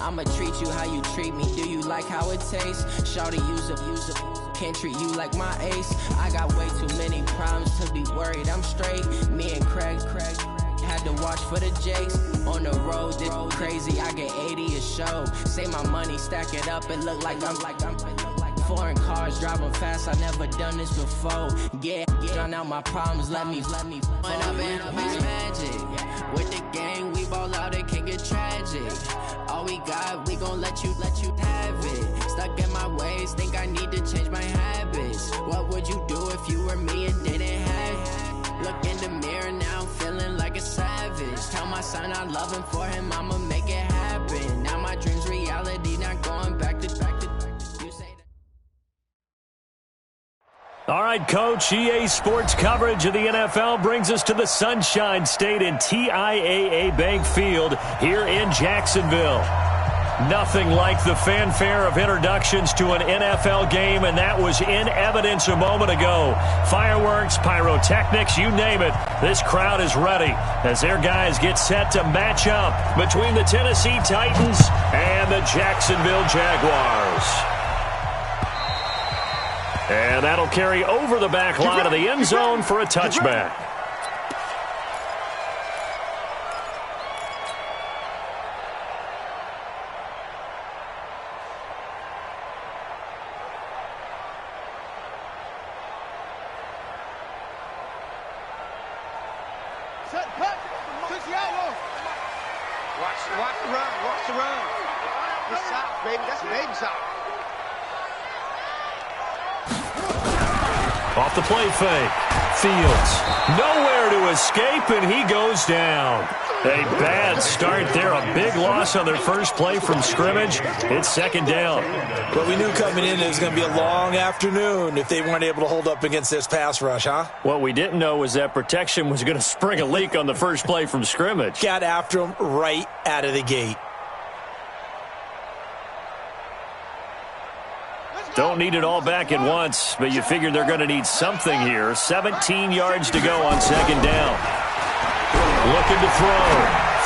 I'ma treat you how you treat me. Do you like how it tastes? Shawty, use a can't treat you like my ace. I got way too many problems to be worried. I'm straight. Me and Craig had to watch for the jakes. On the road, this crazy. I get 80 a show. Say my money, stack it up, and look like I'm foreign cars driving fast. I never done this before. Yeah, drown out my problems. Let me. When I've been magic with the gang, we ball out. It can get tragic. All we got, we gon' let you have it. Stuck in my ways, think I need to change my habits. What would you do if you were me and didn't have it? Look in the mirror now, I'm feeling like a savage. Tell my son I love him, for him I'ma make it happen. Now my dream's reality, not going back to you say that. All right, Coach, EA Sports coverage of the NFL brings us to the Sunshine State in TIAA Bank Field here in Jacksonville. Nothing like the fanfare of introductions to an NFL game, and that was in evidence a moment ago. Fireworks, pyrotechnics, you name it. This crowd is ready as their guys get set to match up between the Tennessee Titans and the Jacksonville Jaguars. And that'll carry over the back line of the end zone for a touchback. Watch the run. It's soft, baby. That's baby soft. Off the play fake. Fields nowhere to escape, and he goes down. A bad start there. A big loss on their first play from scrimmage. It's second down. But we knew coming in it was going to be a long afternoon if they weren't able to hold up against this pass rush, huh? What we didn't know was that protection was going to spring a leak on the first play from scrimmage. Got after him right out of the gate. Don't need it all back at once, but you figure they're going to need something here. 17 yards to go on second down. Looking to throw.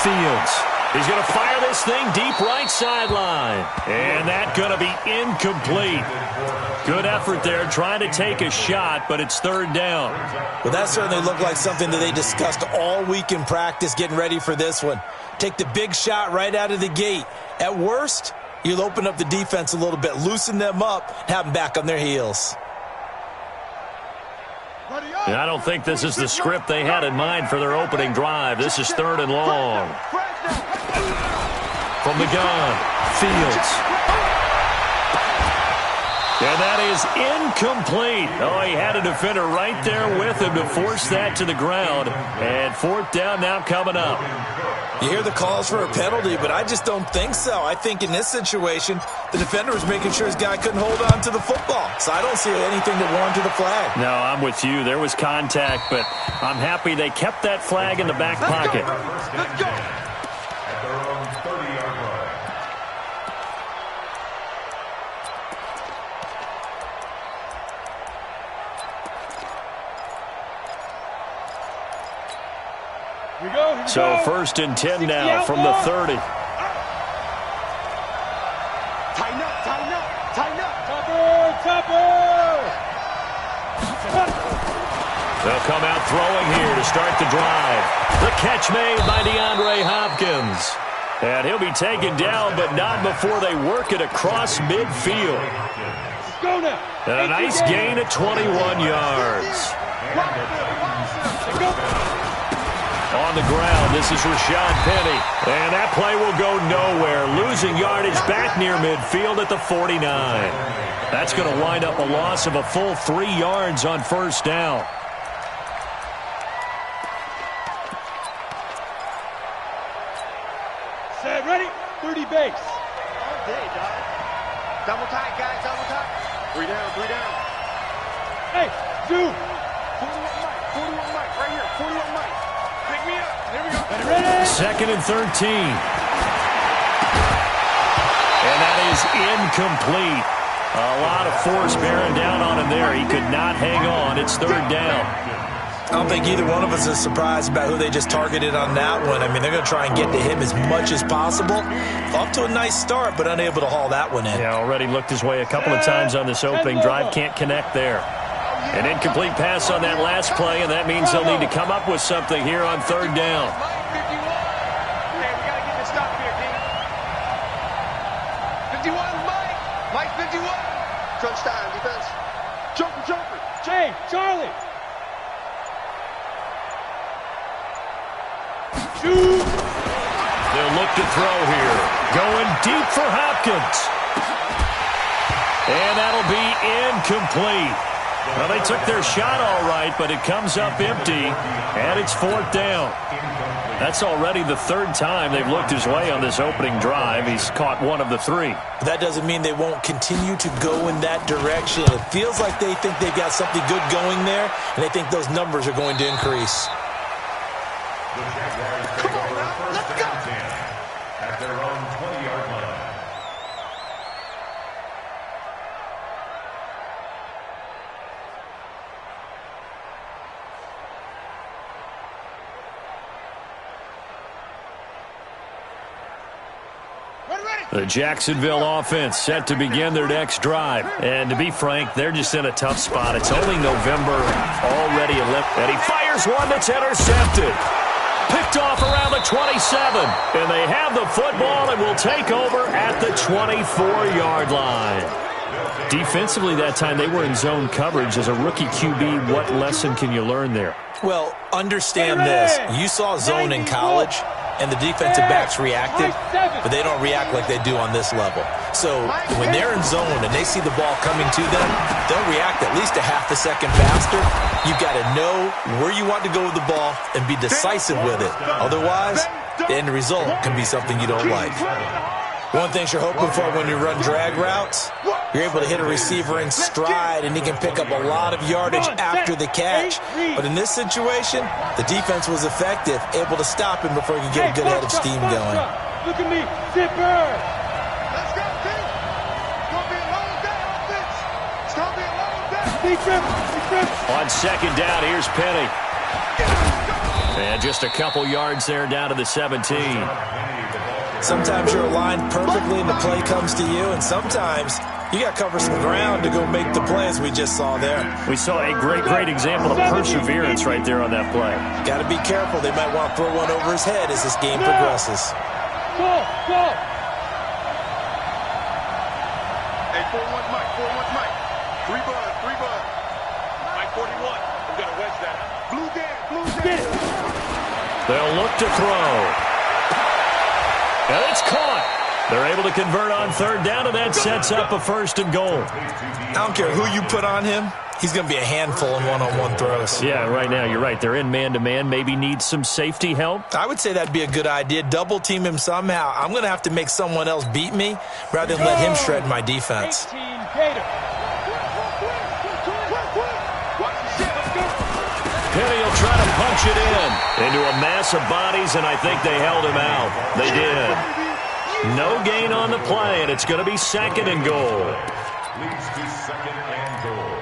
Fields. He's going to fire this thing deep right sideline. And that's going to be incomplete. Good effort there trying to take a shot, but it's third down. Well, that certainly looked like something that they discussed all week in practice getting ready for this one. Take the big shot right out of the gate. At worst, you'll open up the defense a little bit, loosen them up, have them back on their heels. And I don't think this is the script they had in mind for their opening drive. This is third and long. From the gun, Fields. And that is incomplete. Oh, he had a defender right there with him to force that to the ground. And fourth down now coming up. You hear the calls for a penalty, but I just don't think so. I think in this situation, the defender was making sure his guy couldn't hold on to the football. So I don't see anything that warranted a flag. No, I'm with you. There was contact, but I'm happy they kept that flag in the back pocket. Let's go. So first and 10 now from the 30. Tighten up. Topper. They'll come out throwing here to start the drive. The catch made by DeAndre Hopkins. And he'll be taken down, but not before they work it across midfield. Go now. And a nice gain of 21 yards. On the ground, this is Rashad Penny. And that play will go nowhere. Losing yardage back near midfield at the 49. That's going to wind up a loss of a full 3 yards on first down. Set, ready? 30 base. All day, dog. Double tight, guys, double tight. 3 down. Hey, zoom. 41 Mike, right here, 41 Mike. Pick me up. Here we go. Ready? Second and 13. And that is incomplete. A lot of force bearing down on him there. He could not hang on. It's third down. I don't think either one of us is surprised about who they just targeted on that one. I mean, they're going to try and get to him as much as possible. Off to a nice start, but unable to haul that one in. Yeah, already looked his way a couple of times on this opening drive. Can't connect there. An incomplete pass on that last play, and that means they'll need to come up with something here on third down. Crunch time, defense. Jumper. Jay, Charlie. Shoot. They'll look to throw here. Going deep for Hopkins. And that'll be incomplete. Well, they took their shot all right, but it comes up empty, and it's fourth down. That's already the third time they've looked his way on this opening drive. He's caught one of the three. That doesn't mean they won't continue to go in that direction. It feels like they think they've got something good going there, and they think those numbers are going to increase. Come on now, let's go. At their own 20-yard line. The Jacksonville offense set to begin their next drive. And to be frank, they're just in a tough spot. It's only November, already a lift. And he fires one that's intercepted. Picked off around the 27. And they have the football and will take over at the 24-yard line. Defensively that time, they were in zone coverage. As a rookie QB, what lesson can you learn there? Well, understand this. You saw zone in college, and the defensive backs reacted, but they don't react like they do on this level. So when they're in zone and they see the ball coming to them, they'll react at least a half a second faster. You've got to know where you want to go with the ball and be decisive with it. Otherwise, the end result can be something you don't like. One thing you're hoping for when you run drag routes, you're able to hit a receiver in stride, and he can pick up a lot of yardage after the catch. But in this situation, the defense was effective, able to stop him before he could get a good head of steam going. Look at me, zipper. Let's go, team. It's going to be a long day, offense. It's going to be a long day. On second down, here's Penny. And just a couple yards there down to the 17. Sometimes you're aligned perfectly and the play comes to you, and sometimes you got to cover some ground to go make the play, as we just saw there. We saw a great example of perseverance right there on that play. Got to be careful. They might want to throw one over his head as this game progresses. Go. Hey, 4-1 Mike. 3 bud. Mike 41. We got to wedge that. Blue Dan. They'll look to throw. And it's caught. They're able to convert on third down, and that sets up a first and goal. I don't care who you put on him. He's going to be a handful in one-on-one throws. Yeah, right now, you're right. They're in man-to-man. Maybe needs some safety help. I would say that'd be a good idea. Double team him somehow. I'm going to have to make someone else beat me rather than let him shred my defense. Penny will try to punch it into a mass of bodies, and I think they held him out. They did. No gain on the play, and it's going to be second and goal. Leads to second and goal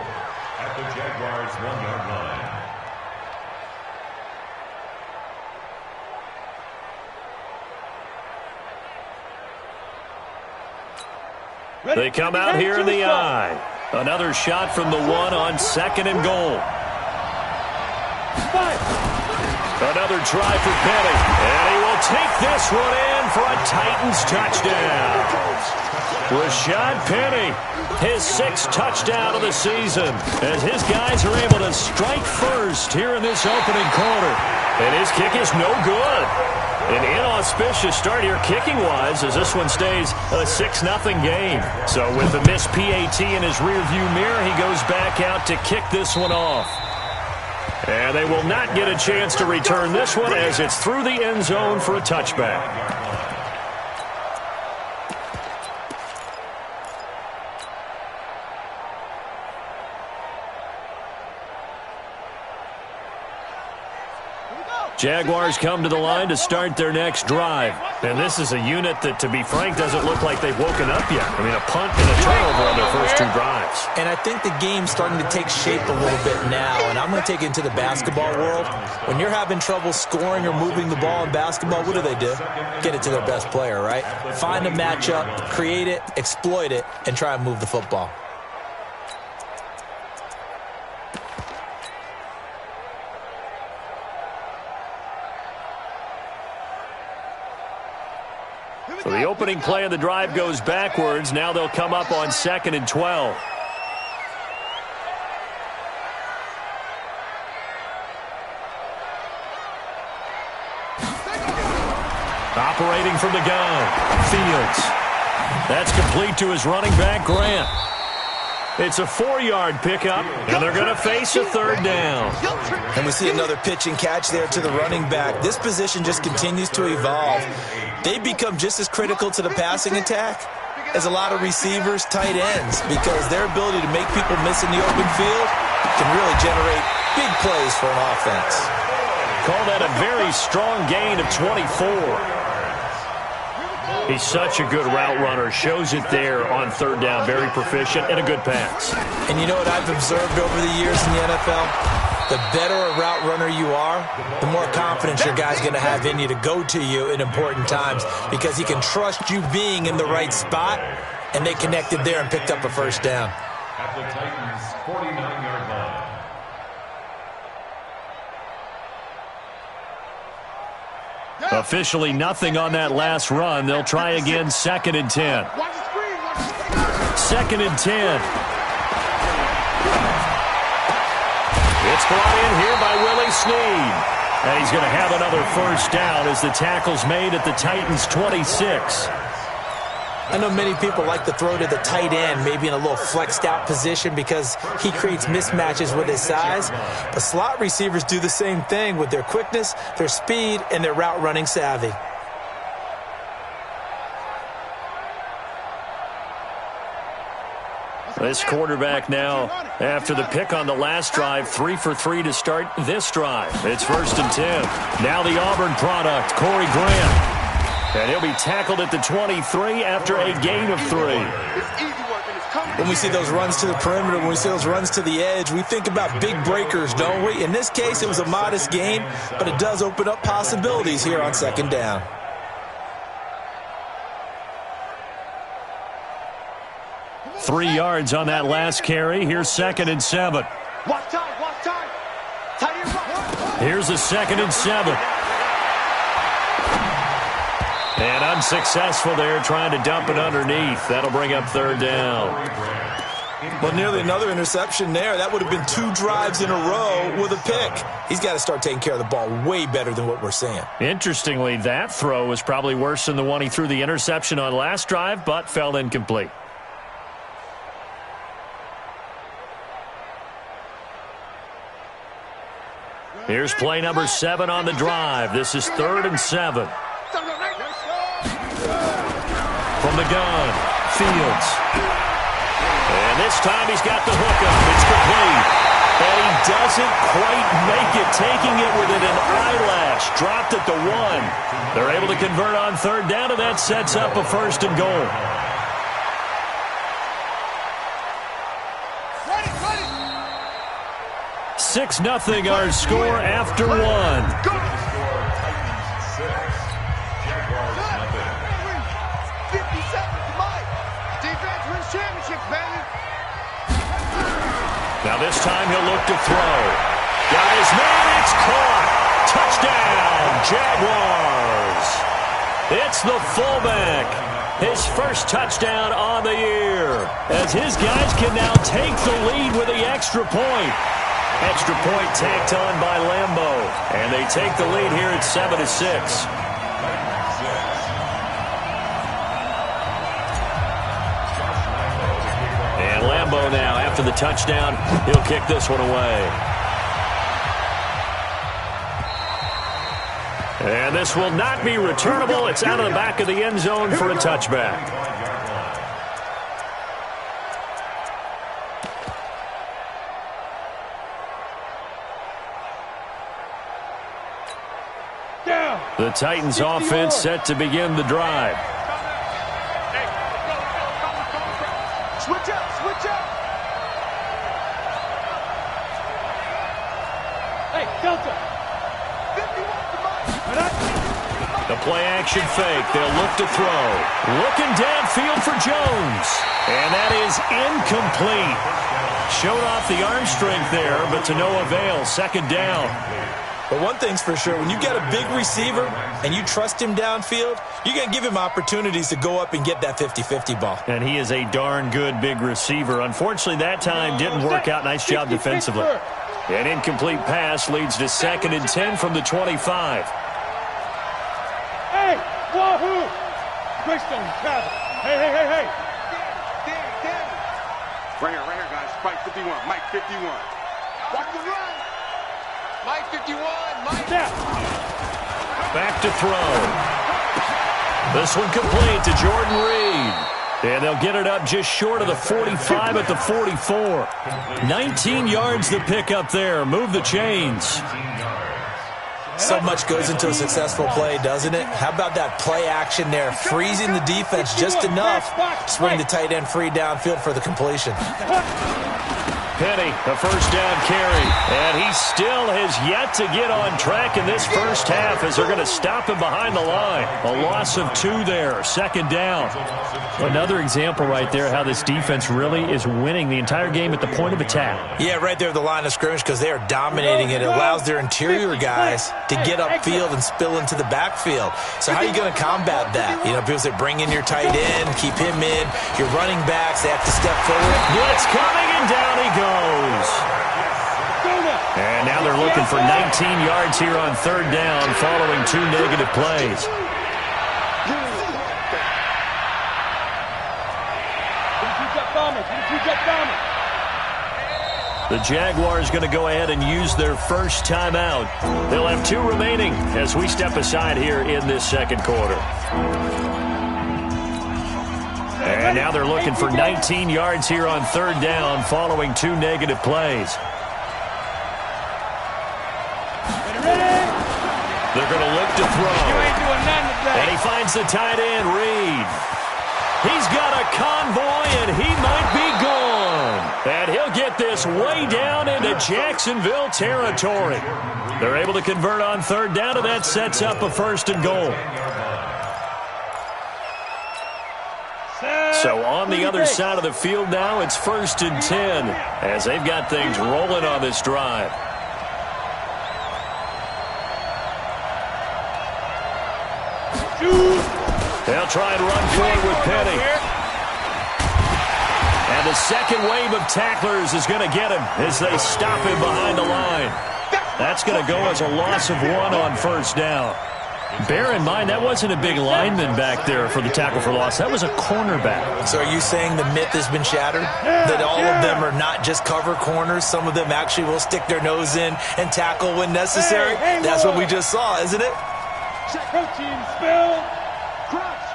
at the Jaguars' 1-yard line. They come out here in the eye. Another shot from the one on second and goal. Another try for Penny, and he will take this one in for a Titans touchdown. Rashad Penny, his 6th touchdown of the season, as his guys are able to strike first here in this opening quarter. And his kick is no good. An inauspicious start here kicking-wise, as this one stays a 6-0 game. So with the missed PAT in his rearview mirror, he goes back out to kick this one off. And they will not get a chance to return this one, as it's through the end zone for a touchback. Jaguars come to the line to start their next drive. And this is a unit that, to be frank, doesn't look like they've woken up yet. I mean, a punt and a turnover on their first 2 drives. And I think the game's starting to take shape a little bit now, and I'm going to take it into the basketball world. When you're having trouble scoring or moving the ball in basketball, what do? Get it to their best player, right? Find a matchup, create it, exploit it, and try and move the football. So the opening play of the drive goes backwards. Now they'll come up on 2nd and 12. Operating from the gun, Fields. That's complete to his running back, Grant. It's a 4-yard pickup, and they're going to face a 3rd down. And we see another pitch and catch there to the running back. This position just continues to evolve. They become just as critical to the passing attack as a lot of receivers, tight ends, because their ability to make people miss in the open field can really generate big plays for an offense. Call that a very strong gain of 24. He's such a good route runner. Shows it there on 3rd down. Very proficient and a good pass. And you know what I've observed over the years in the NFL? The better a route runner you are, the more confidence your guy's going to have in you to go to you in important times, because he can trust you being in the right spot, and they connected there and picked up a 1st down. At the Titans' 49-yard line. Officially nothing on that last run. They'll try again 2nd and 10. 2nd and 10. It's brought in here by Willie Snead. And he's going to have another 1st down as the tackle's made at the Titans' 26. I know many people like to throw to the tight end, maybe in a little flexed out position because he creates mismatches with his size. But slot receivers do the same thing with their quickness, their speed, and their route running savvy. This quarterback now, after the pick on the last drive, 3 for 3 to start this drive. It's 1st and 10. Now the Auburn product, Corey Grant. And he'll be tackled at the 23 after a gain of 3. When we see those runs to the perimeter, when we see those runs to the edge, we think about big breakers, don't we? In this case, it was a modest gain, but it does open up possibilities here on 2nd down. Three yards on that last carry. Here's 2nd and 7. Here's a 2nd and 7. And unsuccessful there, trying to dump it underneath. That'll bring up 3rd down. Well, nearly another interception there. That would have been 2 drives in a row with a pick. He's got to start taking care of the ball way better than what we're seeing. Interestingly, that throw was probably worse than the one he threw the interception on last drive, but fell incomplete. Here's play number 7 on the drive. This is 3rd and 7. From the gun, Fields. And this time he's got the hookup. It's complete. And he doesn't quite make it, taking it within an eyelash. Dropped at the 1. They're able to convert on 3rd down, and that sets up a 1st and goal. Ready. 6-0 our score after 1. Now this time he'll look to throw. Got his man, it's caught. Touchdown, Jaguars. It's the fullback. His first touchdown on the year, as his guys can now take the lead with the extra point. Extra point tacked on by Lambo. And they take the lead here at 7-6. Lambo now, after the touchdown, he'll kick this one away. And this will not be returnable. It's out of the back of the end zone for a touchback. The Titans offense set to begin the drive. Switch up, switch up. Hey, Delta. 51 The play action fake. They'll look to throw. Looking downfield for Jones. And that is incomplete. Showed off the arm strength there, but to no avail. Second down. But one thing's for sure, when you got a big receiver and you trust him downfield, you're going to give him opportunities to go up and get that 50-50 ball. And he is a darn good big receiver. Unfortunately, that time didn't work out. Nice job defensively. An incomplete pass leads to 2nd and 10 from the 25. Hey, wahoo! Greystone, travel. Hey, hey, hey, hey. Danny. Right here, guys. Mike 51. Mike 51. Watch the run. Mike 51. Mike. Step. Back to throw. This one complete to Jordan Reed. And they'll get it up just short of the 45 at the 44. 19 yards to pick up there. Move the chains. So much goes into a successful play, doesn't it? How about that play action there, freezing the defense just enough to swing the tight end free downfield for the completion. Penny, the first down carry. And he still has yet to get on track in this first half as they're going to stop him behind the line. A loss of 2 there, 2nd down. Another example right there how this defense really is winning the entire game at the point of attack. Yeah, right there at the line of scrimmage because they are dominating it. It allows their interior guys to get upfield and spill into the backfield. So how are you going to combat that? You know, people say bring in your tight end, keep him in. Your running backs, they have to step forward. Blitz coming and down he goes. And now they're looking for 19 yards here on 3rd down following 2 negative plays. The Jaguars going to go ahead and use their first timeout. They'll have 2 remaining as we step aside here in this 2nd quarter. And now they're looking for 19 yards here on 3rd down following 2 negative plays. They're going to look to throw. And he finds the tight end, Reed. He's got a convoy, and he might be gone. And he'll get this way down into Jacksonville territory. They're able to convert on 3rd down, and that sets up a 1st and goal. So on the other side of the field now, it's 1st and 10 as they've got things rolling on this drive. They'll try and run forward with Penny. And the second wave of tacklers is going to get him as they stop him behind the line. That's going to go as a loss of 1 on 1st down. Bear in mind, that wasn't a big lineman back there for the tackle for loss. That was a cornerback. So are you saying the myth has been shattered? That all of them are not just cover corners? Some of them actually will stick their nose in and tackle when necessary? That's what we just saw, isn't it? Protein spill. Crunch.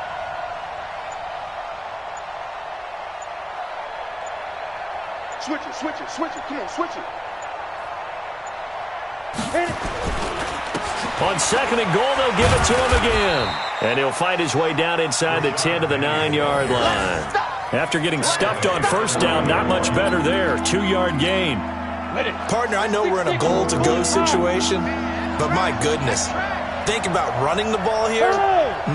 Switch it. Come on, switch it. Hit it. On 2nd and goal, they'll give it to him again. And he'll fight his way down inside the 10 to the 9-yard line. After getting stuffed on 1st down, not much better there. 2-yard gain. Partner, I know we're in a goal-to-go situation, but my goodness. Think about running the ball here.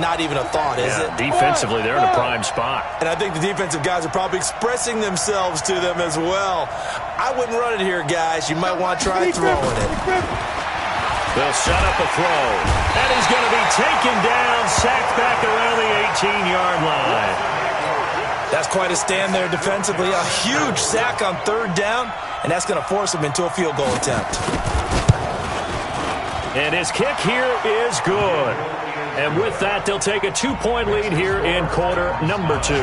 Not even a thought, is it? Defensively, they're in a prime spot. And I think the defensive guys are probably expressing themselves to them as well. I wouldn't run it here, guys. You might want to try throwing it. They'll set up a throw. And he's going to be taken down, sacked back around the 18-yard line. That's quite a stand there defensively. A huge sack on 3rd down, and that's going to force him into a field goal attempt. And his kick here is good. And with that, they'll take a 2-point lead here in quarter number 2.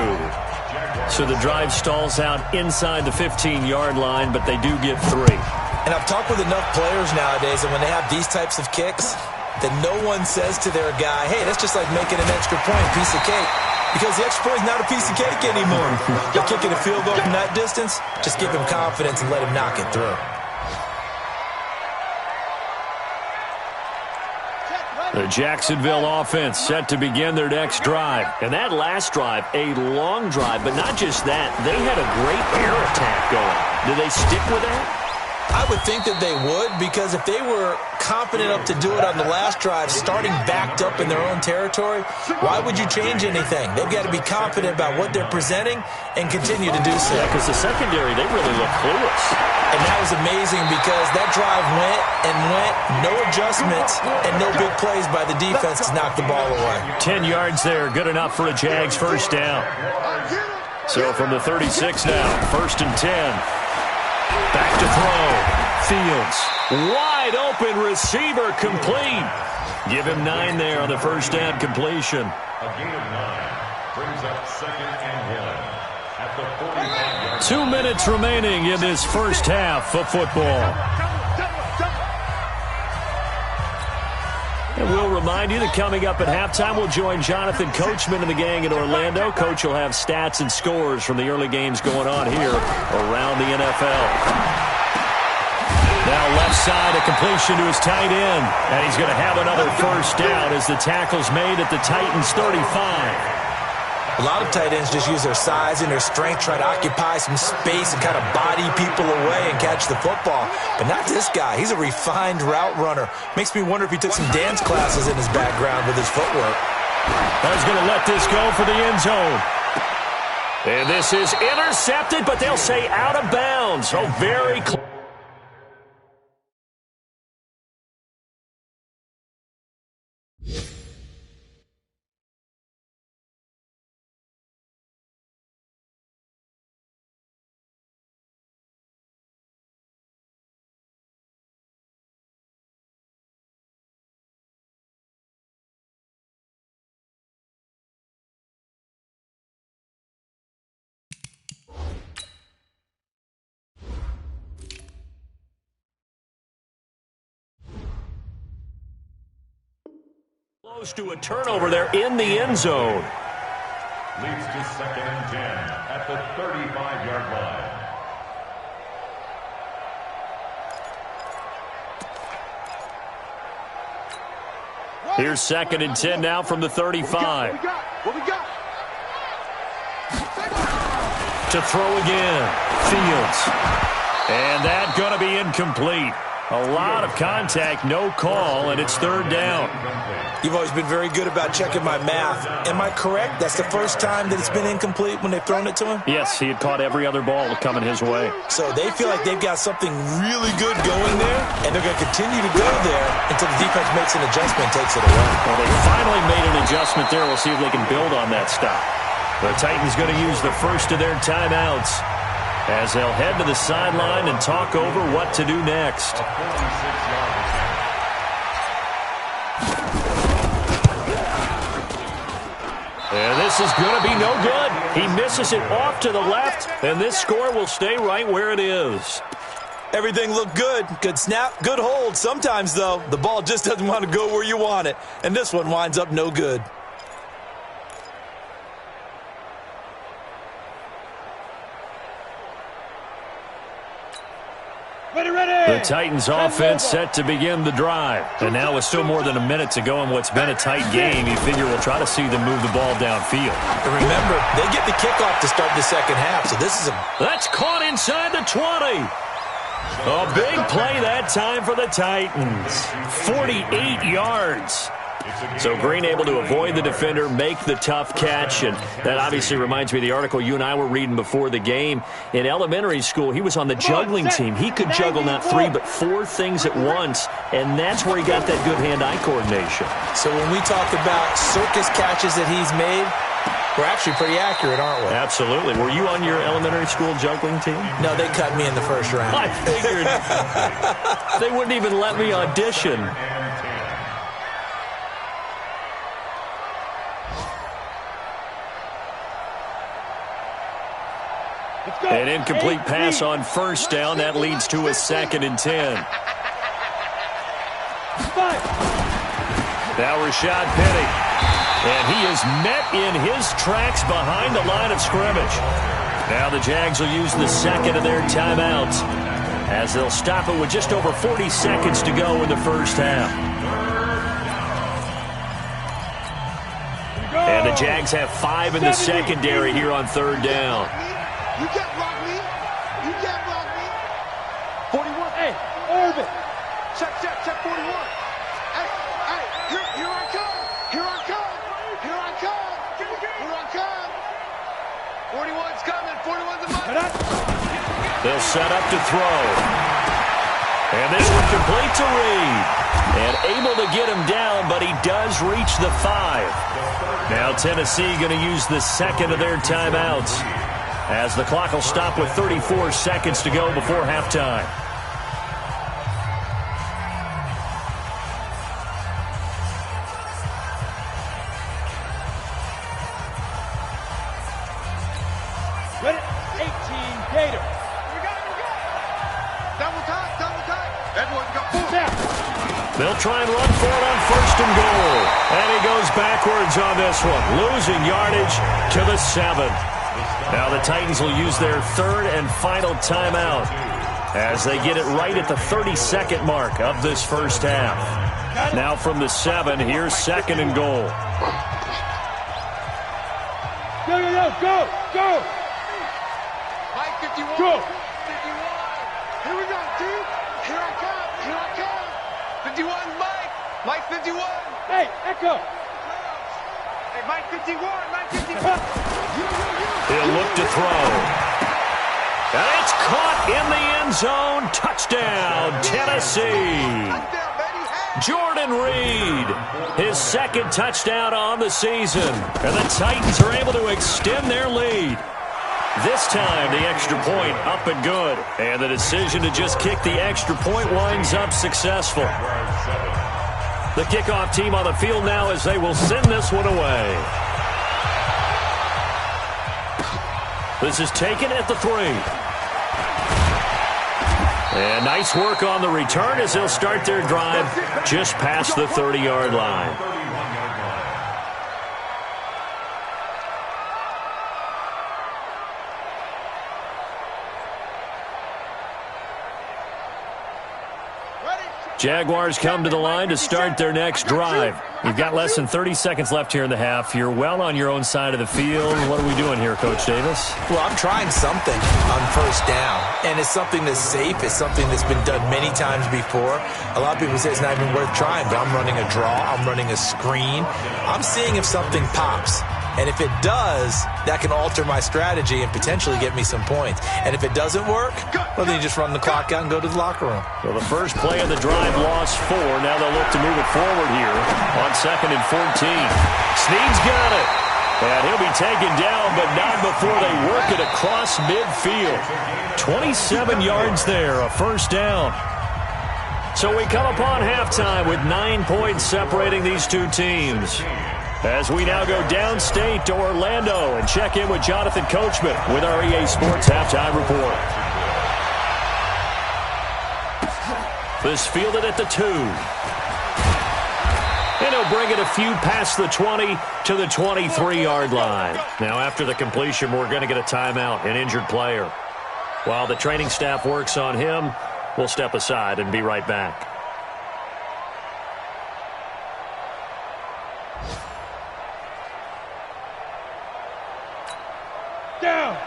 So the drive stalls out inside the 15-yard line, but they do get 3. And I've talked with enough players nowadays, and when they have these types of kicks, that no one says to their guy, hey, that's just like making an extra point, piece of cake. Because the extra point is not a piece of cake anymore. You're kicking a field goal from that distance, just give him confidence and let him knock it through. Check, run The Jacksonville offense set to begin their next drive. And that last drive, a long drive, but not just that. They had a great air attack going. Do they stick with that? I would think that they would, because if they were confident enough to do it on the last drive, starting backed up in their own territory, why would you change anything? They've got to be confident about what they're presenting and continue to do so. Yeah, because the secondary, they really look clueless. And that was amazing because that drive went and went, no adjustments, and no big plays by the defense to knock the ball away. 10 yards there, good enough for a Jags first down. So from the 36 now, 1st and 10. Back to throw. Fields. Wide open receiver complete. Give him 9 there on the first down completion. A gain of 9 brings up 2nd and 1 at the 45-yard line. 2 minutes remaining in this first half of football. And we'll remind you that coming up at halftime, we'll join Jonathan Coachman and the gang in Orlando. Coach will have stats and scores from the early games going on here around the NFL. Now left side, a completion to his tight end. And he's going to have another first down as the tackle's made at the Titans' 35. A lot of tight ends just use their size and their strength, try to occupy some space and kind of body people away and catch the football. But not this guy. He's a refined route runner. Makes me wonder if he took some dance classes in his background with his footwork. He's going to let this go for the end zone. And this is intercepted, but they'll say out of bounds. Oh, very close. Close to a turnover there in the end zone. Leads to 2nd and 10 at the 35-yard line. Here's 2nd and 10 now from the 35. What we got? To throw again. Fields. And that's going to be incomplete. A lot of contact, no call, and it's 3rd down. You've always been very good about checking my math. Am I correct? That's the first time that it's been incomplete when they've thrown it to him? Yes, he had caught every other ball coming his way. So they feel like they've got something really good going there, and they're going to continue to go there until the defense makes an adjustment and takes it away. Well, they finally made an adjustment there. We'll see if they can build on that stop. The Titans going to use the first of their timeouts as they'll head to the sideline and talk over what to do next. And this is going to be no good. He misses it off to the left, and this score will stay right where it is. Everything looked good. Good snap, good hold. Sometimes, though, the ball just doesn't want to go where you want it, and this one winds up no good. The Titans offense set to begin the drive. And now with still more than a minute to go in what's been a tight game, you figure we'll try to see them move the ball downfield. And remember, they get the kickoff to start the second half, so this is a... That's caught inside the 20. A big play that time for the Titans. 48 yards. So Green able to avoid the defender, make the tough catch, and that obviously reminds me of the article you and I were reading before the game. In elementary school, he was on the juggling team. He could juggle not 3 but 4 things at once, and that's where he got that good hand-eye coordination. So when we talk about circus catches that he's made, we're actually pretty accurate, aren't we? Absolutely. Were you on your elementary school juggling team? No, they cut me in the first round. I figured. They wouldn't even let me audition. An incomplete pass on first down. That leads to a 2nd and 10. Now Rashad Penny. And he is met in his tracks behind the line of scrimmage. Now the Jags will use the second of their timeouts as they'll stop it with just over 40 seconds to go in the first half. The Jags have 5 in the secondary here on third down. You can't block me. You can't block me. 41. Hey, Irvin. Check 41. Hey, here I come. Here I come. Here I come. Here I come. 41's coming. 41's a must. They'll set up to throw. And this one complete to Reed. And able to get him down, but he does reach the 5. Now Tennessee going to use the second of their timeouts, as the clock will stop with 34 seconds to go before halftime. Ready? 18, Gator. We got it. Double time. Everyone's got 4. They'll try and run for it on first and goal. And he goes backwards on this one, losing yardage to the 7. Now the Titans will use their third and final timeout as they get it right at the 32nd mark of this first half. Now from the 7, here's second and goal. Go! Mike 51. Go! 51. Here we go, dude. Here I come. 51, Mike. Mike 51. Hey, Echo. Hey, Mike 51. He'll look to throw. And it's caught in the end zone. Touchdown, Tennessee. Jordan Reed, his second touchdown on the season. And the Titans are able to extend their lead. This time, the extra point up and good. And the decision to just kick the extra point winds up successful. The kickoff team on the field now as they will send this one away. This is taken at the 3. And nice work on the return as they'll start their drive just past the 30-yard line. Jaguars come to the line to start their next drive. We've got less than 30 seconds left here in the half. You're well on your own side of the field. What are we doing here, Coach Davis? Well, I'm trying something on first down, and it's something that's safe. It's something that's been done many times before. A lot of people say it's not even worth trying, but I'm running a draw. I'm running a screen. I'm seeing if something pops. And if it does, that can alter my strategy and potentially get me some points. And if it doesn't work, well, then you just run the clock out and go to the locker room. Well, the first play of the drive lost 4. Now they'll look to move it forward here on 2nd and 14. Snead's got it. And he'll be taken down, but not before they work it across midfield. 27 yards there, a first down. So we come upon halftime with 9 points separating these two teams. As we now go downstate to Orlando and check in with Jonathan Coachman with our EA Sports Halftime Report. This fielded at the 2. And he'll bring it a few past the 20 to the 23-yard line. Now after the completion, we're going to get a timeout, an injured player. While the training staff works on him, we'll step aside and be right back.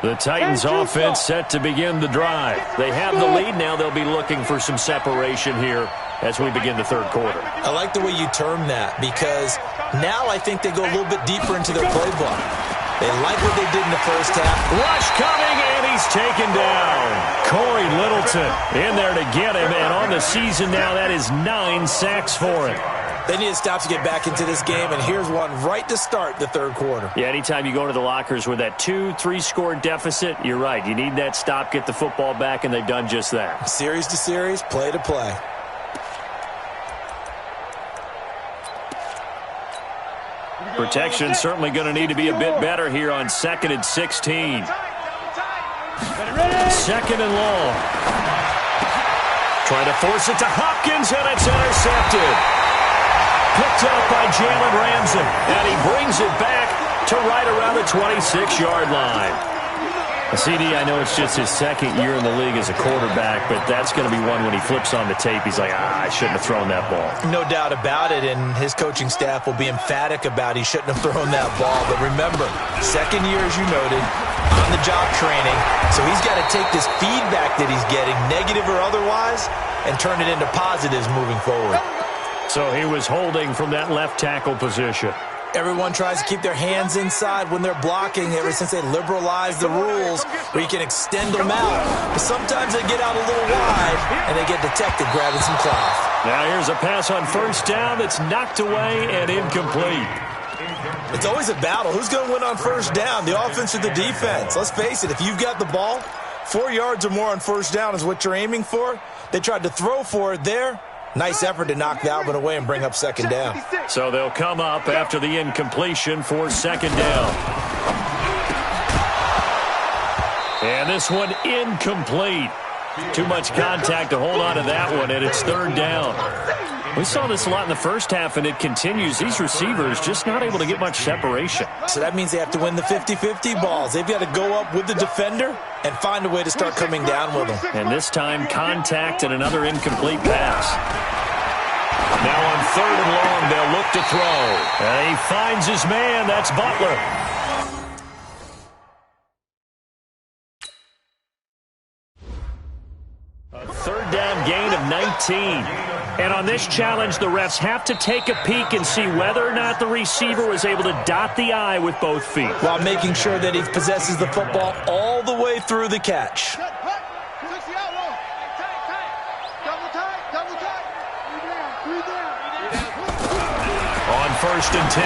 The Titans offense set to begin the drive. They have the lead now. They'll be looking for some separation here as we begin the third quarter. I like the way you term that, because now I think they go a little bit deeper into their playbook. They like what they did in the first half. Rush coming, and he's taken down. Corey Littleton in there to get him, and on the season now, that is 9 sacks for him. They need to stop to get back into this game, and here's one right to start the third quarter. Yeah, anytime you go into the lockers with that 2-3 score deficit, you're right. You need that stop, get the football back, and they've done just that. Series to series, play to play. Protection certainly going to need to be a bit better here on 2nd and 16. 2nd and long. Trying to force it to Hopkins, and it's intercepted. Picked up by Jalen Ramsey, and he brings it back to right around the 26-yard line. CD, I know it's just his second year in the league as a quarterback, but that's going to be one when he flips on the tape. He's like, I shouldn't have thrown that ball. No doubt about it, and his coaching staff will be emphatic about he shouldn't have thrown that ball. But remember, second year, as you noted, on-the-job training, so he's got to take this feedback that he's getting, negative or otherwise, and turn it into positives moving forward. So he was holding from that left tackle position. Everyone tries to keep their hands inside when they're blocking ever since they liberalized the rules where you can extend them out. But sometimes they get out a little wide and they get detected grabbing some cloth. Now here's a pass on first down that's knocked away and incomplete. It's always a battle. Who's going to win on first down, the offense or the defense? Let's face it, if you've got the ball, 4 yards or more on first down is what you're aiming for. They tried to throw for it there. Nice effort to knock that one away and bring up second down. So they'll come up after the incompletion for second down. And this one incomplete. Too much contact to hold on to that one, and it's third down. We saw this a lot in the first half, and it continues. These receivers just not able to get much separation. So that means they have to win the 50-50 balls. They've got to go up with the defender and find a way to start coming down with them. And this time, contact and another incomplete pass. Now on third and long, they'll look to throw. And he finds his man. That's Butler. A third down gain of 19. And on this challenge, the refs have to take a peek and see whether or not the receiver was able to dot the I with both feet, while making sure that he possesses the football all the way through the catch. On first and 10,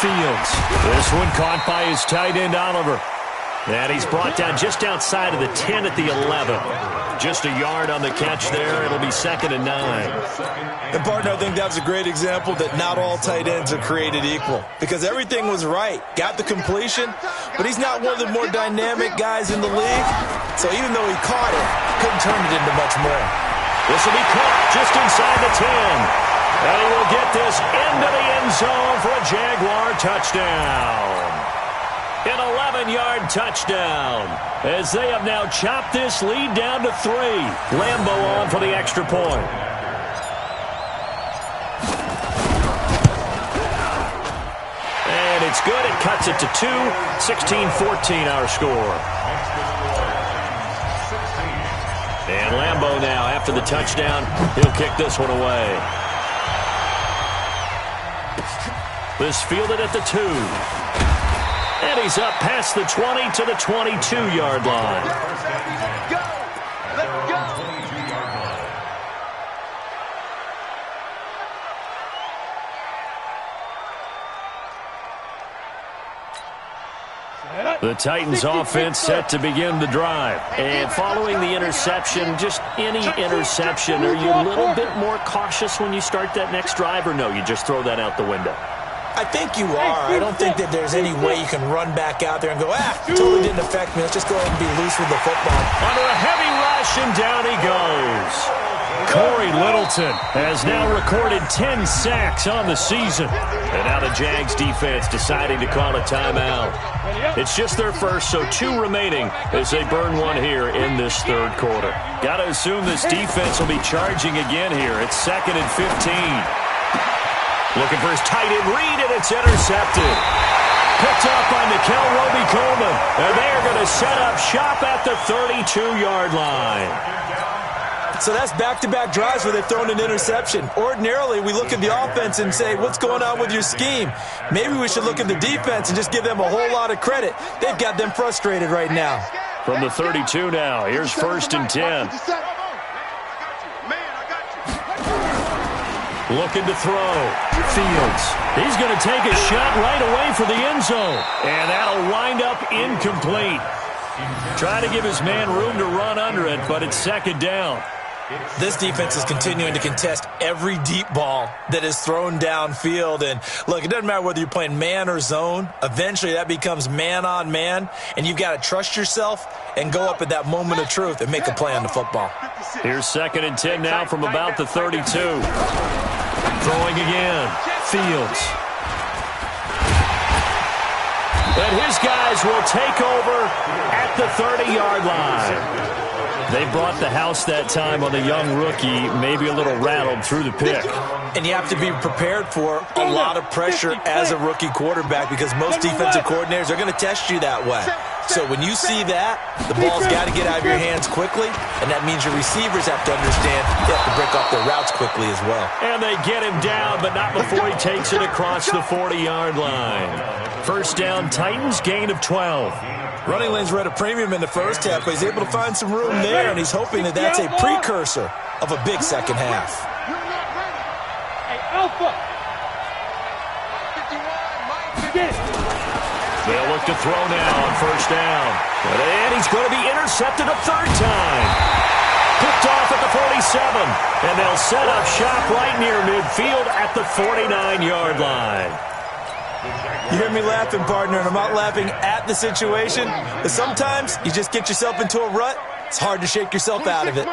Fields. This one caught by his tight end, Oliver. And he's brought down just outside of the 10 at the 11. Just a yard on the catch there. It'll be second and 9. And, partner, I think that was a great example that not all tight ends are created equal. Because everything was right. Got the completion, but he's not one of the more dynamic guys in the league. So even though he caught it, couldn't turn it into much more. This will be caught just inside the 10. And he will get this into the end zone for a Jaguar touchdown. An 11-yard touchdown as they have now chopped this lead down to 3. Lambo on for the extra point. And it's good. It cuts it to 2. 16-14 our score. And Lambo now, after the touchdown, he'll kick this one away. This fielded at the 2. And he's up past the 20 to the 22-yard line. Let's go! Let's go! The Titans offense set to begin the drive. And following the interception, just any interception, are you a little bit more cautious when you start that next drive, or no, you just throw that out the window? I think you are. I don't think that there's any way you can run back out there and go, totally didn't affect me. Let's just go ahead and be loose with the football. Under a heavy rush, and down he goes. Corey Littleton has now recorded 10 sacks on the season. And now the Jags defense deciding to call a timeout. It's just their first, so 2 remaining as they burn one here in this third quarter. Got to assume this defense will be charging again here. It's second and 15. Looking for his tight end read, and it's intercepted. Picked up by Nickel Roby-Coleman. And they are going to set up shop at the 32-yard line. So that's back-to-back drives where they've thrown an interception. Ordinarily, we look at the offense and say, what's going on with your scheme? Maybe we should look at the defense and just give them a whole lot of credit. They've got them frustrated right now. From the 32 now, here's first and 10. Looking to throw. Fields. He's going to take a shot right away for the end zone. And that'll wind up incomplete. Trying to give his man room to run under it, but it's second down. This defense is continuing to contest every deep ball that is thrown downfield. And, look, it doesn't matter whether you're playing man or zone. Eventually, that becomes man-on-man, and you've got to trust yourself and go up at that moment of truth and make a play on the football. Here's second and 10 now from about the 32. Throwing again. Fields. And his guys will take over at the 30-yard line. They brought the house that time on the young rookie, maybe a little rattled through the pick. And you have to be prepared for a lot of pressure as a rookie quarterback because most defensive coordinators are going to test you that way. So when you see that, the ball's got to get out of your hands quickly, and that means your receivers have to understand they have to break off their routes quickly as well. And they get him down, but not before he takes it across the 40-yard line. First down, Titans, gain of 12. Running lanes were at a premium in the first half, but he's able to find some room there, and he's hoping that that's a precursor of a big second half. They'll look to throw now on first down. And he's going to be intercepted a third time. Picked off at the 47. And they'll set up shop right near midfield at the 49-yard line. You hear me laughing, partner, and I'm not laughing at the situation, but sometimes you just get yourself into a rut. It's hard to shake yourself out of it.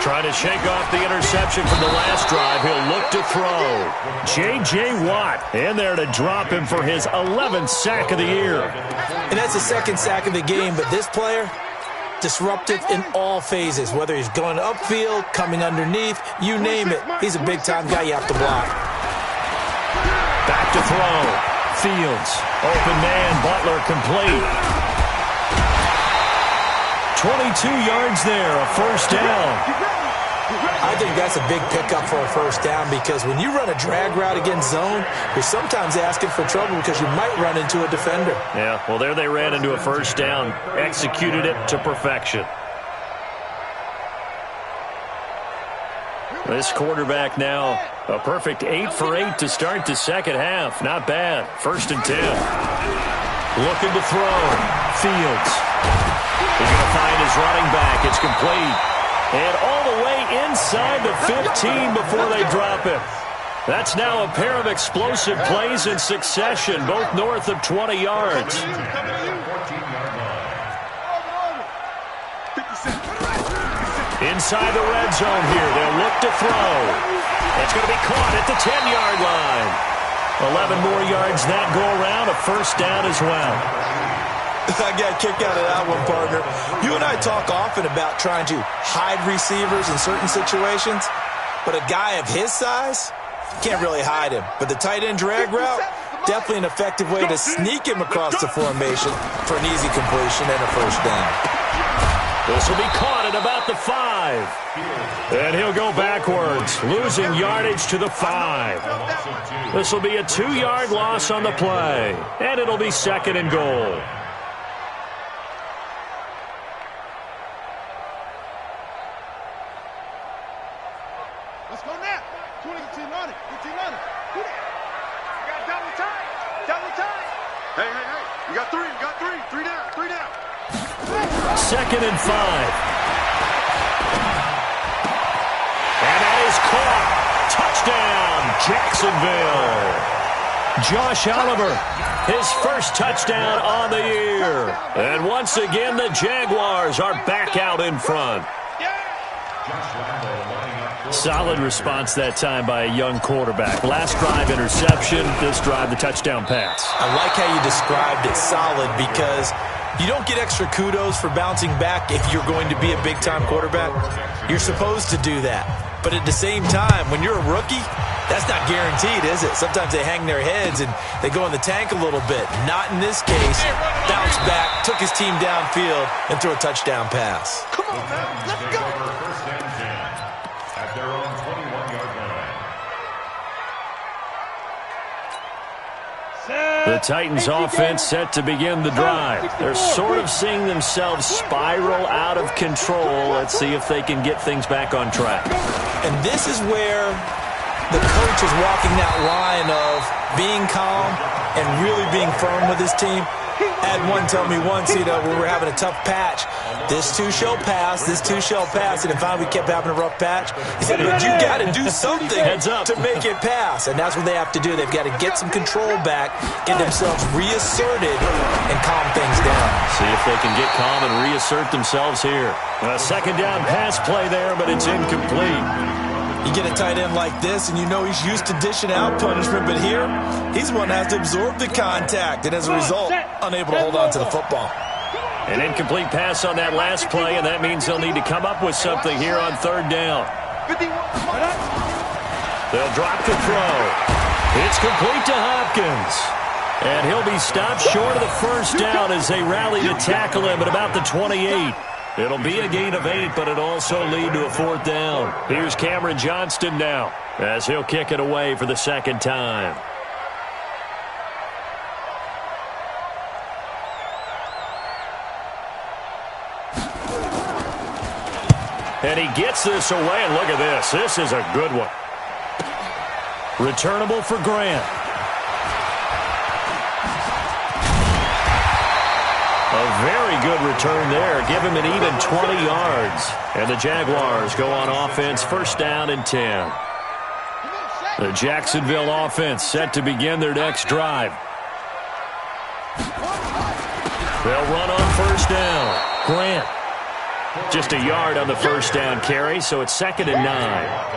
Trying to shake off the interception from the last drive. He'll look to throw. J.J. Watt in there to drop him for his 11th sack of the year. And that's the second sack of the game, but this player, disruptive in all phases, whether he's going upfield, coming underneath, you name it. He's a big-time guy you have to block. Back to throw. Fields. Open man. Butler complete. 22 yards there. A first down. I think that's a big pickup for a first down because when you run a drag route against zone, you're sometimes asking for trouble because you might run into a defender. Yeah, well, there they ran into a first down. Executed it to perfection. This quarterback now a perfect 8 for 8 to start the second half. Not bad. First and 10. Looking to throw. Fields. He's going to find his running back. It's complete. And all the way inside the 15 before they drop him. That's now a pair of explosive plays in succession, both north of 20 yards. Inside the red zone here. They'll look to throw. It's going to be caught at the 10-yard line. 11 more yards that go around. A first down as well. I got a kick out of that one, partner. You and I talk often about trying to hide receivers in certain situations, but a guy of his size, can't really hide him. But the tight end drag route, definitely an effective way to sneak him across the formation for an easy completion and a first down. This will be caught at about the 5. And he'll go backwards, losing yardage to the 5. This will be a 2-yard loss on the play, and it'll be second and goal. Let's go now. 20, 18 on it. 18 on it. You got double time. Double time. Hey. You got 3. You got 3. 3 down. 3 down. Second and 5. And that is caught. Touchdown, Jacksonville. Josh Oliver, his first touchdown on the year. And once again, the Jaguars are back out in front. Solid response that time by a young quarterback. Last drive, interception. This drive, the touchdown pass. I like how you described it, solid, because you don't get extra kudos for bouncing back if you're going to be a big-time quarterback. You're supposed to do that. But at the same time, when you're a rookie, that's not guaranteed, is it? Sometimes they hang their heads and they go in the tank a little bit. Not in this case. Bounce back, took his team downfield, and threw a touchdown pass. Come on, man. Let's go. At their own 21-yard line. The Titans offense set to begin the drive. They're sort of seeing themselves spiral out of control. Let's see if they can get things back on track. And this is where the coach is walking that line of being calm and really being firm with his team. Had one tell me once, we were having a tough patch. This too shall pass, this too shall pass. And finally we kept having a rough patch. He said, but you got to do something to make it pass. And that's what they have to do. They've got to get some control back, get themselves reasserted, and calm things down. See if they can get calm and reassert themselves here. A second down pass play there, but it's incomplete. You get a tight end like this, and you know he's used to dishing out punishment, but here, he's the one that has to absorb the contact, and as a result, unable to hold on to the football. An incomplete pass on that last play, and that means they'll need to come up with something here on third down. They'll drop the throw. It's complete to Hopkins. And he'll be stopped short of the first down as they rally to tackle him at about the 28. It'll be a gain of 8, but it'll also lead to a fourth down. Here's Cameron Johnston now as he'll kick it away for the second time. And he gets this away, and look at this. This is a good one. Returnable for Grant. A very good return there. Give him an even 20 yards. And the Jaguars go on offense, first down and 10. The Jacksonville offense set to begin their next drive. They'll run on first down. Grant. Just a yard on the first down carry, so it's 2nd and 9.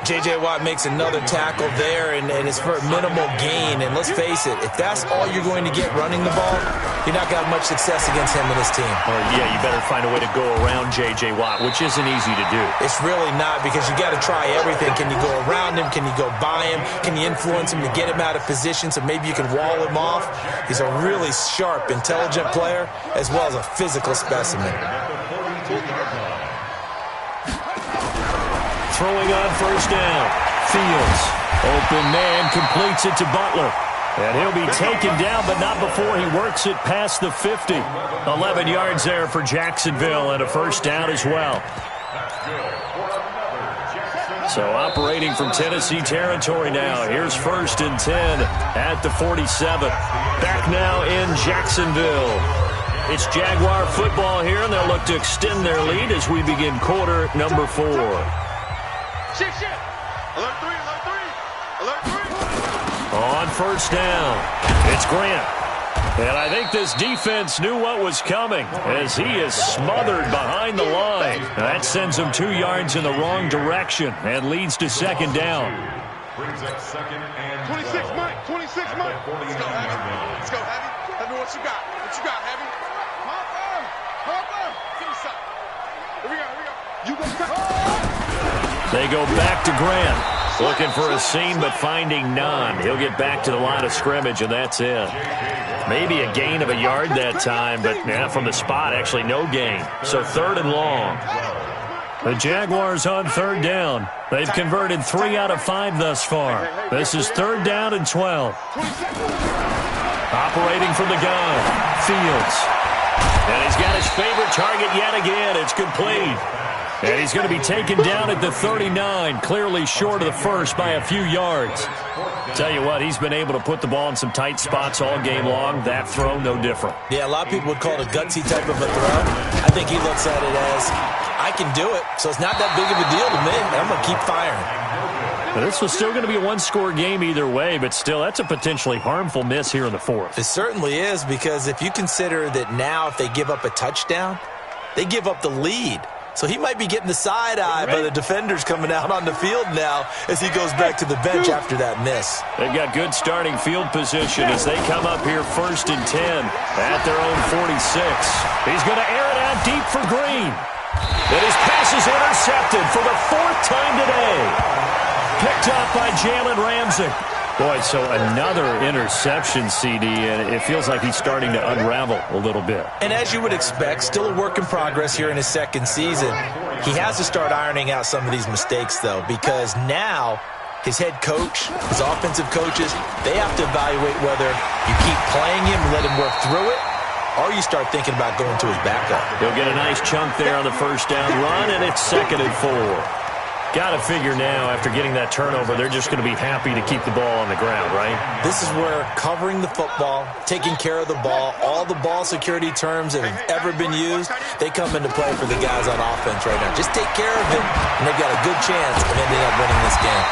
J.J. Watt makes another tackle there, and it's for a minimal gain. And let's face it, if that's all you're going to get running the ball, you're not going to have much success against him and his team. Oh, yeah, you better find a way to go around J.J. Watt, which isn't easy to do. It's really not, because you got to try everything. Can you go around him? Can you go by him? Can you influence him to get him out of position so maybe you can wall him off? He's a really sharp, intelligent player, as well as a physical specimen. Throwing on first down. Fields. Open man completes it to Butler. And he'll be taken down, but not before he works it past the 50. 11 yards there for Jacksonville, and a first down as well. So operating from Tennessee territory now. Here's 1st and 10 at the 47. Back now in Jacksonville. It's Jaguar football here, and they'll look to extend their lead as we begin quarter number 4. Shit. Alert 3, alert 3. Alert 3. On first down, it's Grant. And I think this defense knew what was coming as he is smothered behind the line. That sends him 2 yards in the wrong direction and leads to 2nd down. Brings up 2nd and 26, Mike. 26, Mike. Let's go, Heavy. Let's go, Heavy. Tell me what you got. What you got, Heavy? Pop up. Give me something. Here we go. You go cut. They go back to Grant. Looking for a seam, but finding none. He'll get back to the line of scrimmage, and that's it. Maybe a gain of a yard that time, but from the spot, actually no gain. So 3rd and long. The Jaguars on 3rd down. They've converted 3 out of 5 thus far. This is 3rd down and 12. Operating from the gun, Fields. And he's got his favorite target yet again. It's complete. And he's going to be taken down at the 39, clearly short of the first by a few yards. Tell you what, he's been able to put the ball in some tight spots all game long. That throw, no different. Yeah, a lot of people would call it a gutsy type of a throw. I think he looks at it as, I can do it, so it's not that big of a deal to me. I'm going to keep firing. Now, this was still going to be a one-score game either way, but still, that's a potentially harmful miss here in the 4th. It certainly is, because if you consider that now if they give up a touchdown, they give up the lead. So he might be getting the side eye by the defenders coming out on the field now as he goes back to the bench after that miss. They've got good starting field position as they come up here 1st and 10 at their own 46. He's going to air it out deep for Green. And his pass is intercepted for the 4th time today. Picked up by Jalen Ramsey. Boy, so another interception, CD, and it feels like he's starting to unravel a little bit. And as you would expect, still a work in progress here in his 2nd season. He has to start ironing out some of these mistakes, though, because now his head coach, his offensive coaches, they have to evaluate whether you keep playing him, let him work through it, or you start thinking about going to his backup. He'll get a nice chunk there on the first down run, and it's 2nd and 4. Got to figure now, after getting that turnover, they're just going to be happy to keep the ball on the ground, right? This is where covering the football, taking care of the ball, all the ball security terms that have ever been used, they come into play for the guys on offense right now. Just take care of it, and they've got a good chance of ending up winning this game.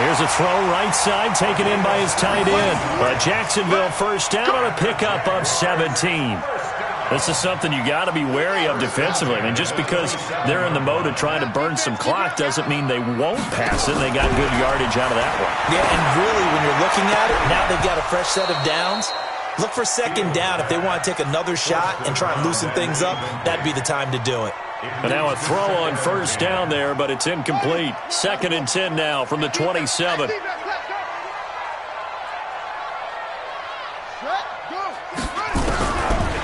Here's a throw right side, taken in by his tight end. Jacksonville first down on a pickup of 17. This is something you got to be wary of defensively. I mean, just because they're in the mode of trying to burn some clock doesn't mean they won't pass it. They got good yardage out of that one. Yeah, and really, when you're looking at it, now they've got a fresh set of downs. Look for second down. If they want to take another shot and try and loosen things up, that'd be the time to do it. And now a throw on first down there, but it's incomplete. 2nd and 10 now from the 27.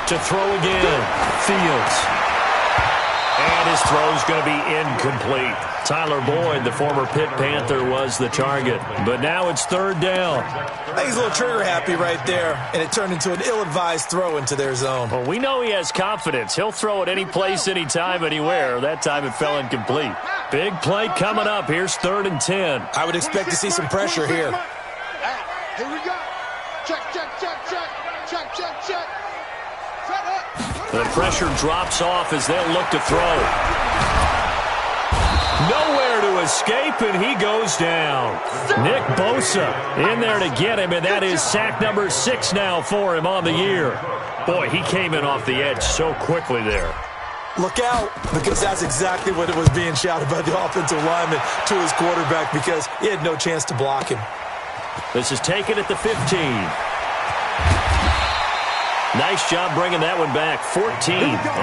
To throw again, Fields. And his throw's going to be incomplete. Tyler Boyd, the former Pitt Panther, was the target. But now it's 3rd down. I think he's a little trigger happy right there, and it turned into an ill-advised throw into their zone. Well, we know he has confidence. He'll throw it any place, anytime, anywhere. That time it fell incomplete. Big play coming up. Here's 3rd and 10. I would expect to see some pressure here. Here we go. Check, check, check, check. Check, check, check. The pressure drops off as they'll look to throw. Nowhere to escape, and he goes down. Nick Bosa in there to get him, and that is sack number 6 now for him on the year. Boy, he came in off the edge so quickly there. Look out, because that's exactly what it was being shouted by the offensive lineman to his quarterback, because he had no chance to block him. This is taken at the 15. Nice job bringing that one back. 14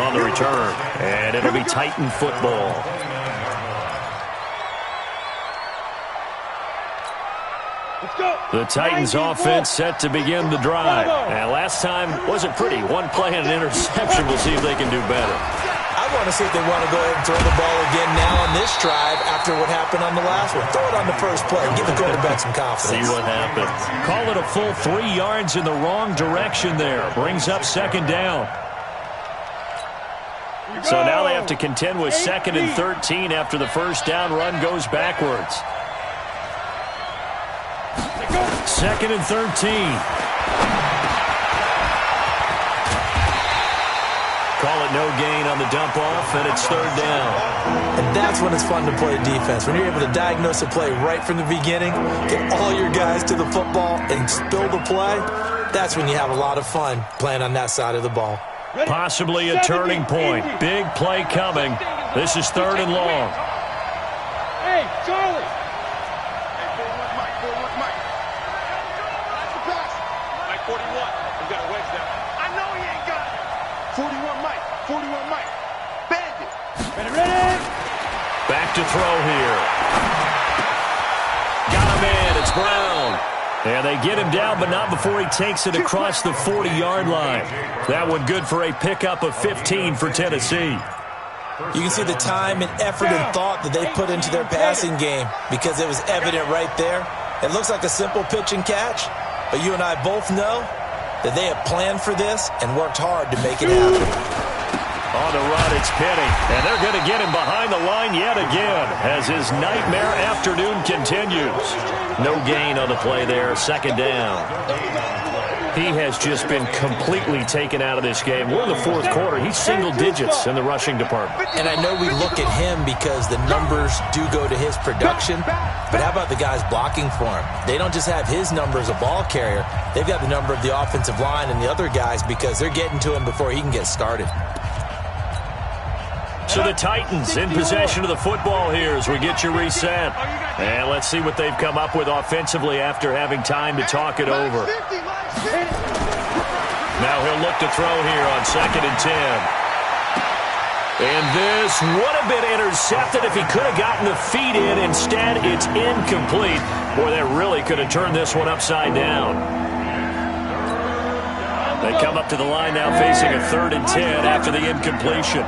on the return. And it'll be Titan football. The Titans offense set to begin the drive. And last time wasn't pretty. One play and an interception. We'll see if they can do better. I want to see if they want to go ahead and throw the ball again now on this drive after what happened on the last one. Throw it on the first play. Give the quarterback some confidence. See what happens. Call it a full 3 yards in the wrong direction there. Brings up 2nd down. So now they have to contend with 2nd and 13 after the first down run goes backwards. 2nd and 13. Call it no gain on the dump off, and it's 3rd down. And that's when it's fun to play defense. When you're able to diagnose a play right from the beginning, get all your guys to the football, and spill the play, that's when you have a lot of fun playing on that side of the ball. Possibly a turning point. Big play coming. This is 3rd and long. Hey, Charlie. Hey, 41 Mike, 41 Mike. That's the pass. Mike 41. He's got a wedge there. I know he ain't got it. 41 Mike, 41 Mike. Bandit. Ready. Back to throw here. Got him in. It's Brown. And they get him down, but not before he takes it across the 40-yard line. That one good for a pickup of 15 for Tennessee. You can see the time and effort and thought that they put into their passing game because it was evident right there. It looks like a simple pitch and catch, but you and I both know that they have planned for this and worked hard to make it happen. On the run, it's Penny, and they're going to get him behind the line yet again as his nightmare afternoon continues. No gain on the play there, 2nd down. He has just been completely taken out of this game. We're in the 4th quarter. He's single digits in the rushing department. And I know we look at him because the numbers do go to his production, but how about the guys blocking for him? They don't just have his number as a ball carrier. They've got the number of the offensive line and the other guys because they're getting to him before he can get started. So the Titans in possession of the football here as we get you reset. And let's see what they've come up with offensively after having time to talk it over. Now he'll look to throw here on 2nd and 10. And this would have been intercepted if he could have gotten the feet in. Instead, it's incomplete. Boy, that really could have turned this one upside down. They come up to the line now facing a 3rd and 10 after the incompletion.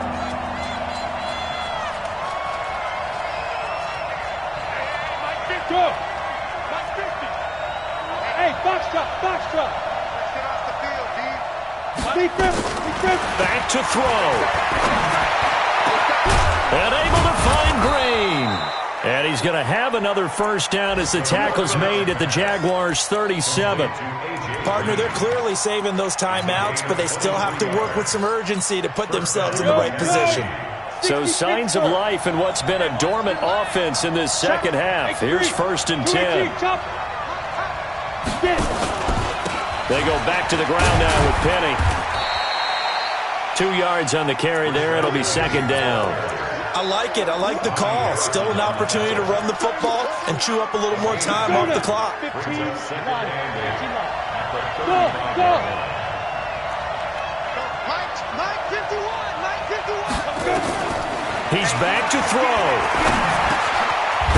Hey, box truck. Back to throw. And able to find Green. And he's going to have another first down as the tackle's made at the Jaguars' 37. Partner, they're clearly saving those timeouts, but they still have to work with some urgency to put themselves in the right position. So signs of life in what's been a dormant offense in this second half. Here's 1st and 10. They go back to the ground now with Penny. 2 yards on the carry there. It'll be second down. I like it. I like the call. Still an opportunity to run the football and chew up a little more time off the clock. 15 line. Go. Mike 51. He's back to throw.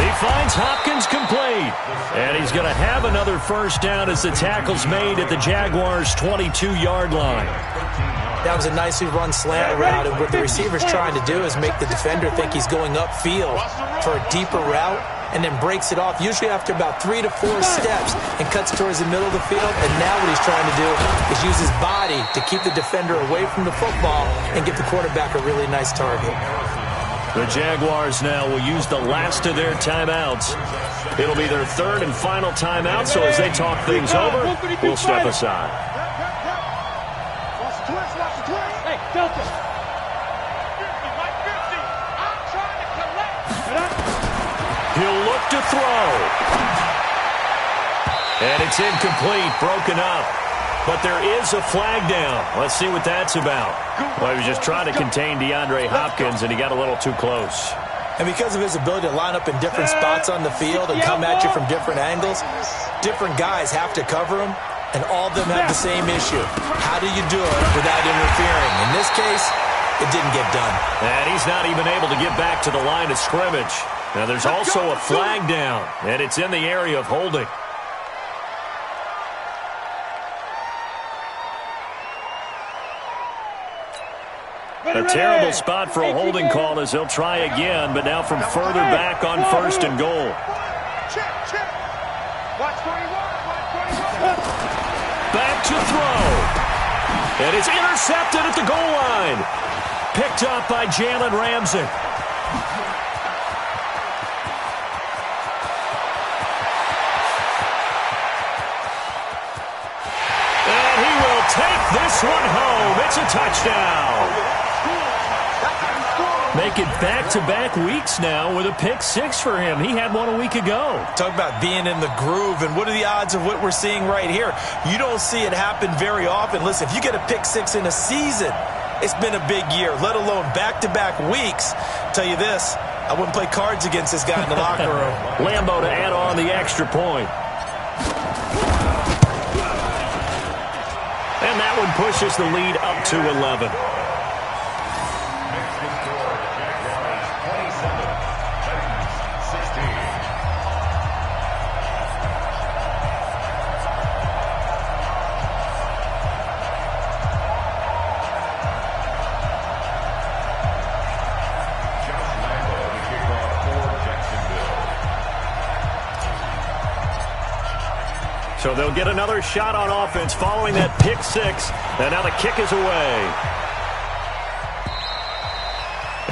He finds Hopkins complete. And he's going to have another first down as the tackle's made at the Jaguars' 22-yard line. That was a nicely run slant route, and what the receiver's trying to do is make the defender think he's going upfield for a deeper route and then breaks it off, usually after about 3 to 4 steps, and cuts towards the middle of the field. And now what he's trying to do is use his body to keep the defender away from the football and give the quarterback a really nice target. The Jaguars now will use the last of their timeouts. It'll be their third and final timeout, so as they talk things over, we'll step aside. Watch the twist. Hey, Delta. 50, Mike 50. I'm trying to collect. He'll look to throw. And it's incomplete, broken up. But there is a flag down. Let's see what that's about. Well, he was just trying to contain DeAndre Hopkins, and he got a little too close. And because of his ability to line up in different spots on the field and come at you from different angles, different guys have to cover him, and all of them have the same issue. How do you do it without interfering? In this case, it didn't get done. And he's not even able to get back to the line of scrimmage. Now, there's also a flag down, and it's in the area of holding. A terrible spot for a holding call as he'll try again, but now from further back on first and goal. Check. Watch 41. Back to throw. And it's intercepted at the goal line. Picked up by Jalen Ramsey. And he will take this one home. It's a touchdown. Make it back-to-back weeks now with a pick-6 for him. He had one a week ago. Talk about being in the groove, and what are the odds of what we're seeing right here? You don't see it happen very often. Listen, if you get a pick-6 in a season, it's been a big year, let alone back-to-back weeks. Tell you this, I wouldn't play cards against this guy in the locker room. Lambo to add on the extra point. And that one pushes the lead up to 11. So they'll get another shot on offense following that pick-6. And now the kick is away.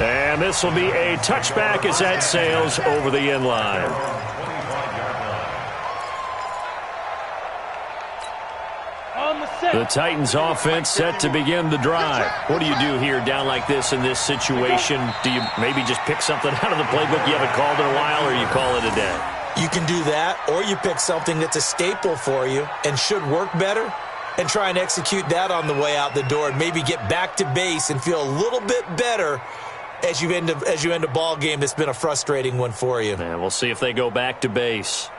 And this will be a touchback as that sails over the end line. The Titans offense set to begin the drive. What do you do here down like this in this situation? Do you maybe just pick something out of the playbook you haven't called in a while, or you call it a day? You can do that, or you pick something that's a staple for you and should work better and try and execute that on the way out the door and maybe get back to base and feel a little bit better as you end a ball game that's been a frustrating one for you. And we'll see if they go back to base.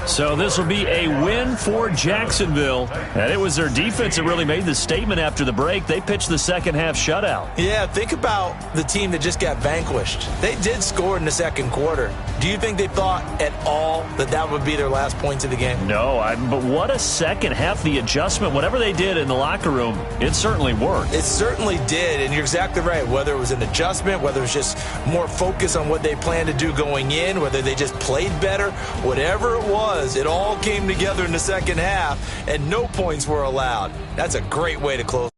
So this will be a win for Jacksonville. And it was their defense that really made the statement after the break. They pitched the second half shutout. Yeah, think about the team that just got vanquished. They did score in the second quarter. Do you think they thought at all that that would be their last points of the game? No, but what a second half. The adjustment, whatever they did in the locker room, it certainly worked. It certainly did, and you're exactly right. Whether it was an adjustment, whether it was just more focus on what they planned to do going in, whether they just played better, whatever it was, it all came together in the second half, and no points were allowed. That's a great way to close.